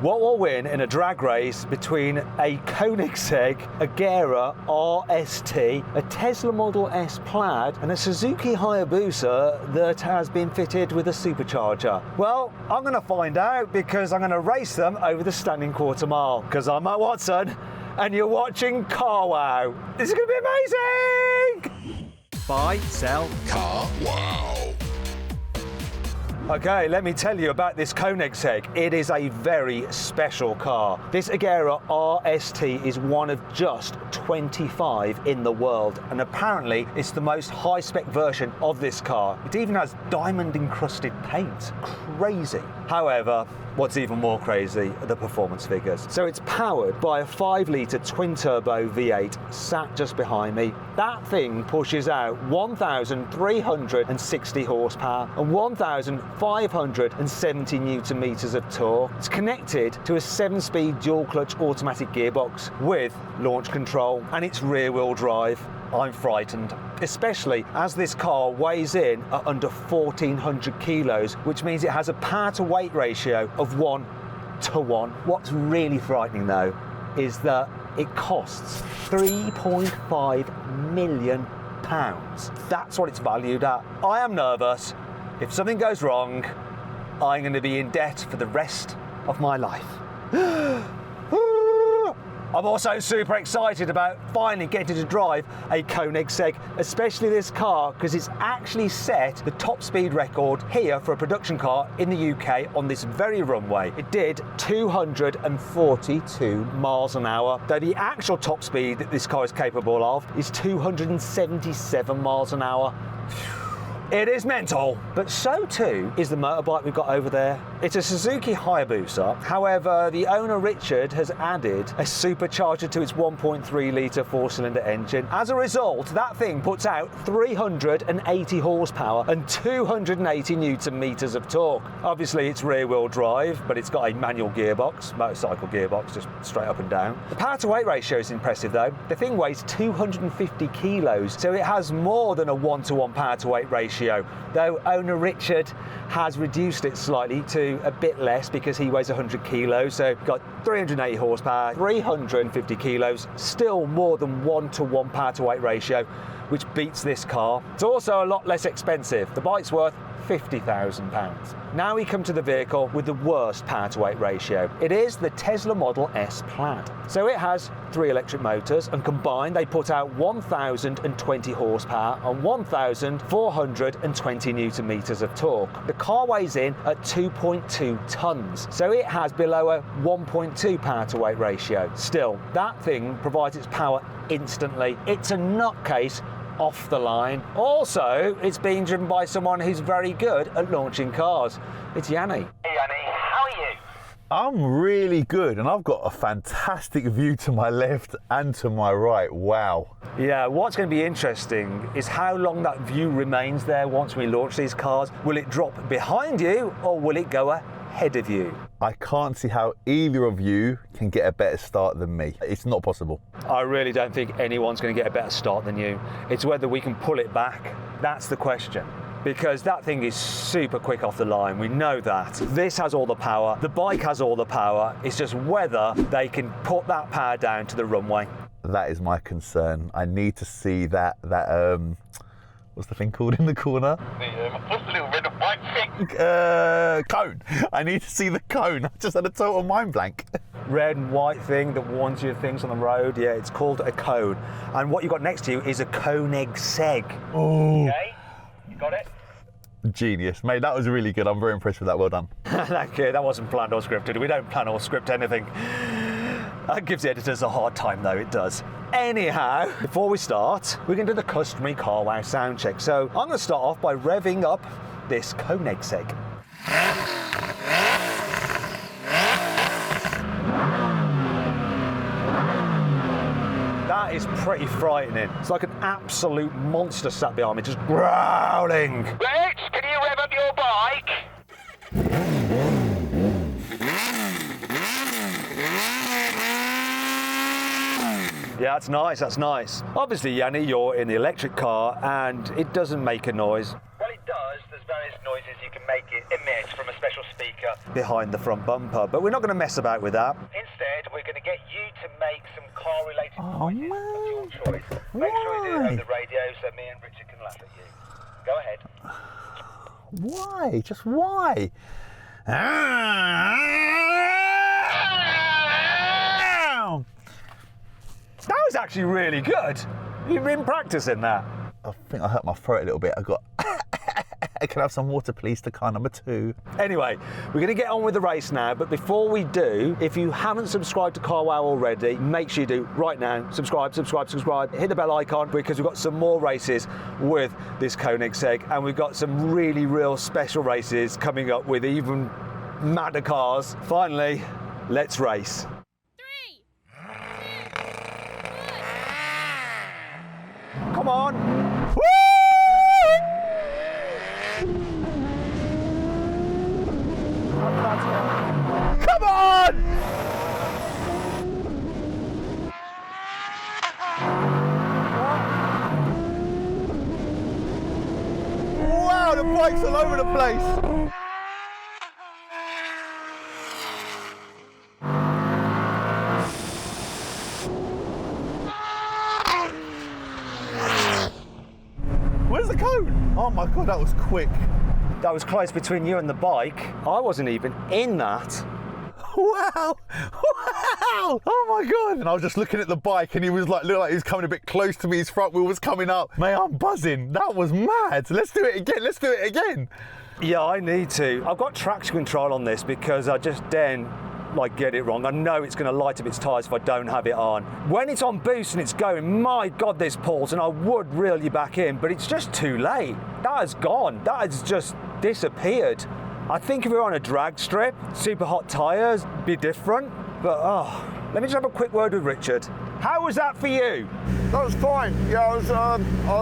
What will win in a drag race between a Koenigsegg Agera RST, a Tesla Model S Plaid, and a Suzuki Hayabusa that has been fitted with a supercharger? Well, I'm going to find out because I'm going to race them over the standing quarter mile. Because I'm Matt Watson, and you're watching CarWow. This is going to be amazing! Buy, sell, CarWow. Okay, let me tell you about this Koenigsegg. It is a very special car. This Agera RST is one of just 25 in the world, and apparently it's the most high-spec version of this car. It even has diamond-encrusted paint. Crazy. However, what's even more crazy are the performance figures. So it's powered by a 5-litre twin-turbo V8 sat just behind me. That thing pushes out 1,360 horsepower and 1,570 newton meters of torque. It's connected to a 7-speed dual-clutch automatic gearbox with launch control, and it's rear-wheel drive. I'm frightened, especially as this car weighs in at under 1,400 kilos, which means it has a power-to-weight ratio of 1:1. What's really frightening, though, is that it costs £3.5 million. That's what it's valued at. I am nervous. If something goes wrong, I'm going to be in debt for the rest of my life. I'm also super excited about finally getting to drive a Koenigsegg, especially this car, because it's actually set the top speed record here for a production car in the UK on this very runway. It did 242 miles an hour, though the actual top speed that this car is capable of is 277 miles an hour. It is mental, but so too is the motorbike we've got over there. It's a Suzuki Hayabusa. However, the owner Richard has added a supercharger to its 1.3-litre 4-cylinder engine. As a result, that thing puts out 380 horsepower and 280 newton meters of torque. Obviously, it's rear-wheel drive, but it's got a manual gearbox, motorcycle gearbox, just straight up and down. The power-to-weight ratio is impressive, though. The thing weighs 250 kilos, so it has more than a 1:1 power-to-weight ratio. Though owner Richard has reduced it slightly to a bit less because he weighs 100 kilos, so got 380 horsepower, 350 kilos, still more than 1:1 power to weight ratio, which beats this car. It's also a lot less expensive. The bike's worth £50,000. Now we come to the vehicle with the worst power to weight ratio. It is the Tesla Model S Plaid. So it has 3 electric motors, and combined they put out 1,020 horsepower and 1,420 newton meters of torque. The car weighs in at 2.2 tons, so it has below a 1.2 power to weight ratio. Still, that thing provides its power instantly. It's a nutcase off the line. Also, it's being driven by someone who's very good at launching cars. It's Yanni. Hey Yanni, how are you? I'm really good, and I've got a fantastic view to my left and to my right. Wow. Yeah, what's going to be interesting is how long that view remains there once we launch these cars. Will it drop behind you or will it go ahead of you? I can't see how either of you can get a better start than me. It's not possible. I really don't think anyone's going to get a better start than you. It's whether we can pull it back. That's the question. Because that thing is super quick off the line. We know that. This has all the power. The bike has all the power. It's just whether they can put that power down to the runway. That is my concern. I need to see that what's the thing called in the corner? What's the little red and white thing? Cone. I need to see the cone. I just had a total mind blank. Red and white thing that warns you of things on the road. Yeah, it's called a cone. And what you've got next to you is a Koenigsegg. Oh. Okay, you got it? Genius. Mate, that was really good. I'm very impressed with that. Well done. Thank you. That wasn't planned or scripted. We don't plan or script anything. That gives the editors a hard time, though, it does. Anyhow, before we start, we're going to do the customary CarWow sound check. So I'm going to start off by revving up this Koenigsegg. That is pretty frightening. It's like an absolute monster sat behind me, just growling. Rex, can you rev up your bike? Yeah, that's nice, that's nice. Obviously, Yanni, you're in the electric car and it doesn't make a noise. Well, it does. There's various noises you can make it emit from a special speaker. behind the front bumper, but we're not going to mess about with that. Instead, we're going to get you to make some car-related noises man. of your choice. Make sure you do it Why? over the radio so me and Richard can laugh at you. Go ahead. Why? Just why? That was actually really good. You've been practicing that. I think I hurt my throat a little bit. I got. Can I have some water, please, to car number 2? Anyway, we're going to get on with the race now, but before we do, if you haven't subscribed to carwow already, make sure you do right now. Subscribe, hit the bell icon, because we've got some more races with this Koenigsegg, and we've got some really real special races coming up with even madder cars. Finally, let's race. 3, 2, 1. Come on. Come on! Wow, the bike's all over the place. Where's the cone? Oh my God, that was quick. That was close between you and the bike. I wasn't even in that. Wow! Wow! Oh my God! And I was just looking at the bike, and he was like, looked like he was coming a bit close to me. His front wheel was coming up. Mate, I'm buzzing. That was mad. Let's do it again. Let's do it again. Yeah, I need to. I've got traction control on this because I just then get it wrong. I know it's going to light up its tyres if I don't have it on. When it's on boost and it's going, my God, this pulls, and I would reel you back in, but it's just too late. That has gone. That has just disappeared. I think if we were on a drag strip, super hot tyres, be different, but let me just have a quick word with Richard. How was that for you? That was fine. Yeah, I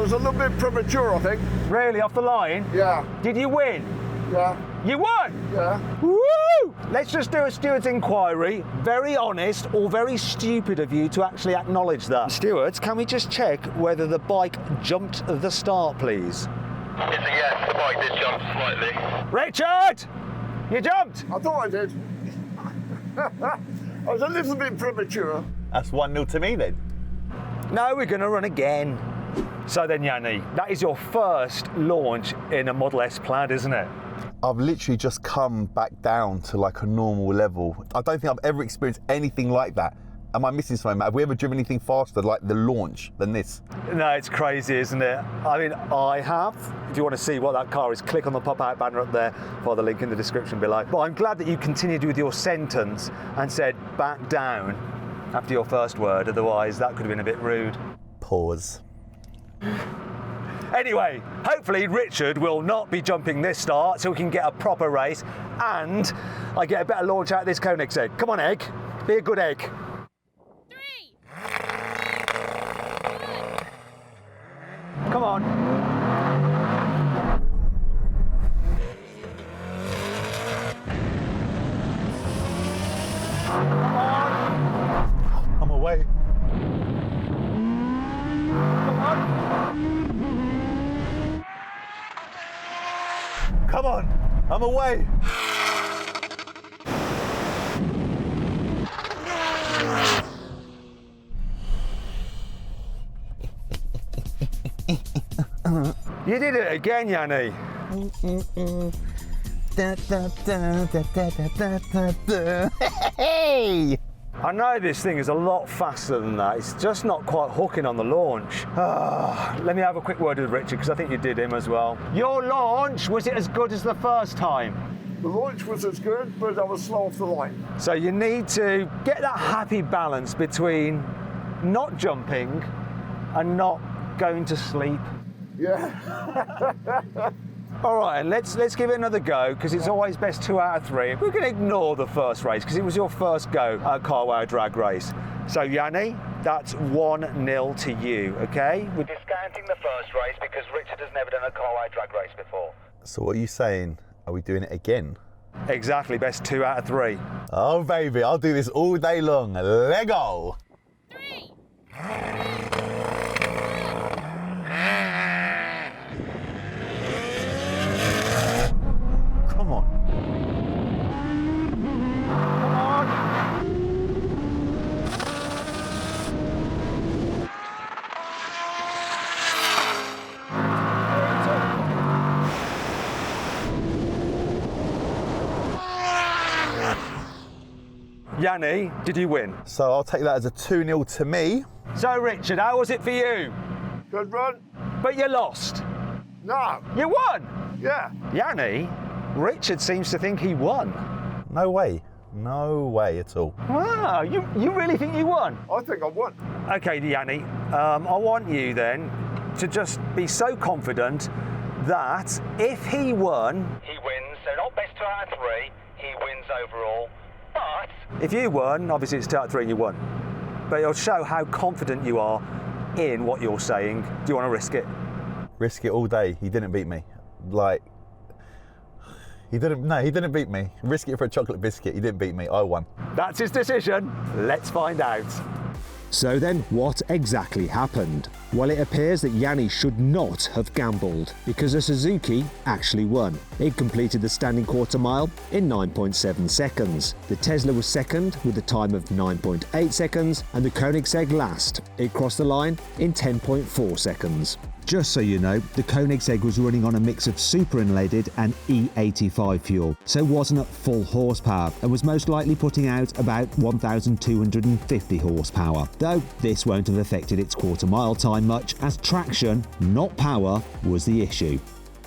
was a little bit premature, I think. Really, off the line? Yeah, Did you win? yeah, You won! yeah. Woo! Let's just do a steward's inquiry. Very honest or very stupid of you to actually acknowledge that. Stewards, can we just check whether the bike jumped the start, please? It's a yes, the bike did jump slightly. Richard! You jumped! I thought I did. I was a little bit premature. That's 1-0 to me then. No, we're going to run again. So then, Yanni, that is your first launch in a Model S Plaid, isn't it? I've literally just come back down to like a normal level. I don't think I've ever experienced anything like that. Am I missing something, Matt? Have we ever driven anything faster, like the launch, than this? No, it's crazy, isn't it? I mean, I have. If you want to see what that car is, click on the pop-out banner up there, or the link in the description below. But I'm glad that you continued with your sentence and said back down after your first word, otherwise that could have been a bit rude. Pause. Anyway, hopefully Richard will not be jumping this start so we can get a proper race and I get a better launch out of this Koenigsegg. Come on, Egg. Be a good egg. 3, 2, 1. Come on. Come on. I'm away. Come on. Come on, I'm away. You did it again, Yanni. Hey! I know this thing is a lot faster than that. It's just not quite hooking on the launch. Let me have a quick word with Richard because I think you did him as well. Your launch, was it as good as the first time? The launch was as good, but I was slow off the line. So you need to get that happy balance between not jumping and not going to sleep. Yeah. All right, and let's give it another go because it's always best 2 out of 3. We're going to ignore the first race because it was your first go at carwow drag race. So Yanni, that's 1-0 to you, okay? We're discounting the first race because Richard has never done a carwow drag race before. So what are you saying? Are we doing it again? Exactly, best 2 out of 3. Oh baby, I'll do this all day long. Lego! 3, Come on. Yanni, did you win? So I'll take that as a 2-0 to me. So, Richard, how was it for you? Good run? But you lost. No. You won. Yeah. Yanni, Richard seems to think he won. No way. No way at all. Wow, you really think you won? I think I won. Okay, Yanni, I want you then to just be so confident that if he won, He wins, so not best 2 out of 3, he wins overall. But if you won, obviously it's 2 out of 3 and you won. But it'll show how confident you are in what you're saying. Do you want to risk it? Risk it all day. He didn't beat me. Like, he didn't beat me. Risk it for a chocolate biscuit. He didn't beat me. I won. That's his decision. Let's find out. So then, what exactly happened? Well, it appears that Yanni should not have gambled because the Suzuki actually won. It completed the standing quarter mile in 9.7 seconds. The Tesla was second with a time of 9.8 seconds and the Koenigsegg last. It crossed the line in 10.4 seconds. Just so you know, the Koenigsegg was running on a mix of super unleaded and E85 fuel, so wasn't at full horsepower and was most likely putting out about 1,250 horsepower, though this won't have affected its quarter mile time much as traction, not power, was the issue.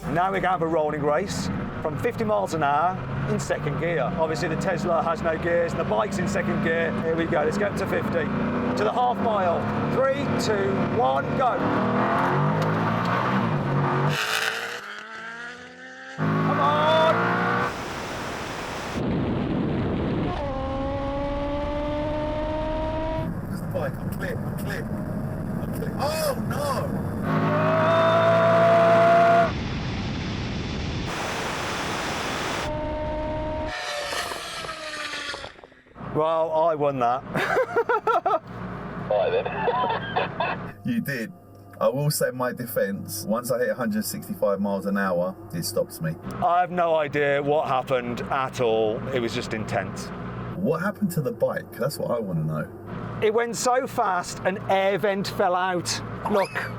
Now we're going to have a rolling race from 50 miles an hour in second gear. Obviously the Tesla has no gears and the bike's in second gear. Here we go, let's get up to 50. To the half mile. 3, 2, 1, go. Come on! Just the bike. I'm clear. Oh no! Well, I won that. You did. I will say my defence, once I hit 165 miles an hour, it stops me. I have no idea what happened at all. It was just intense. What happened to the bike? That's what I want to know. It went so fast, an air vent fell out. Look.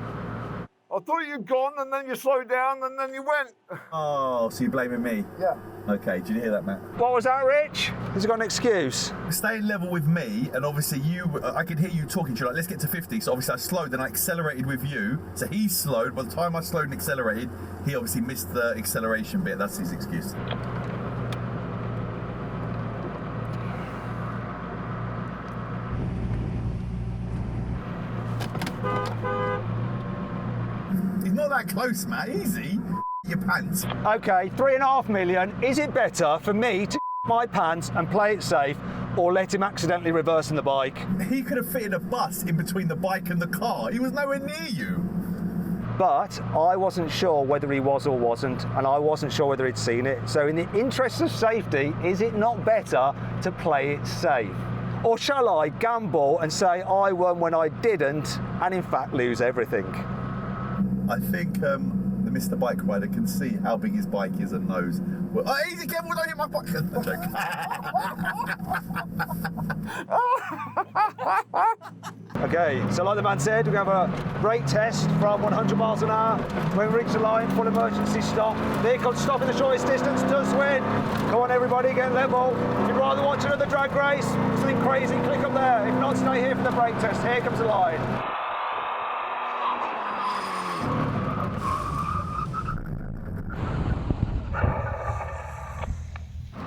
I thought you'd gone and then you slowed down and then you went. Oh, so you're blaming me? Yeah. Okay, did you hear that, Matt? What was that, Rich? Has he got an excuse? Staying level with me, and obviously I could hear you talking to you, like, let's get to 50, so obviously I slowed and I accelerated with you, so he slowed. By the time I slowed and accelerated, he obviously missed the acceleration bit. That's his excuse. He's not that close, Matt. Easy. Your pants. Okay, 3.5 million. Is it better for me to my pants and play it safe, or let him accidentally reverse in the bike? He could have fitted a bus in between the bike and the car. He was nowhere near you. But I wasn't sure whether he was or wasn't, and I wasn't sure whether he'd seen it. So in the interest of safety, is it not better to play it safe? Or shall I gamble and say I won when I didn't, and in fact lose everything? I think the Mr. Bike Rider can see how big his bike is and knows. Well, oh, easy, careful, don't hit my bike. No joke. Okay, so like the man said, we're going to have a brake test from 100 miles an hour. When we reach the line, full emergency stop. Vehicle stopping the shortest distance does win. Come on, everybody, get level. If you'd rather watch another drag race, something crazy, click up there. If not, stay here for the brake test. Here comes the line.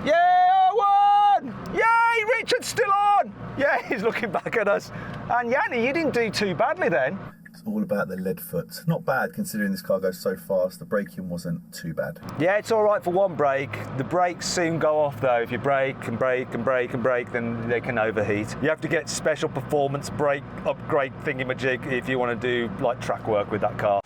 Yeah, I won! Yay, Richard's still on! Yeah, he's looking back at us. And Yanni, you didn't do too badly then. It's all about the lead foot. Not bad considering this car goes so fast. The braking wasn't too bad. Yeah, it's all right for one brake. The brakes soon go off though. If you brake and brake and brake and brake, then they can overheat. You have to get special performance brake upgrade thingamajig if you want to do like track work with that car.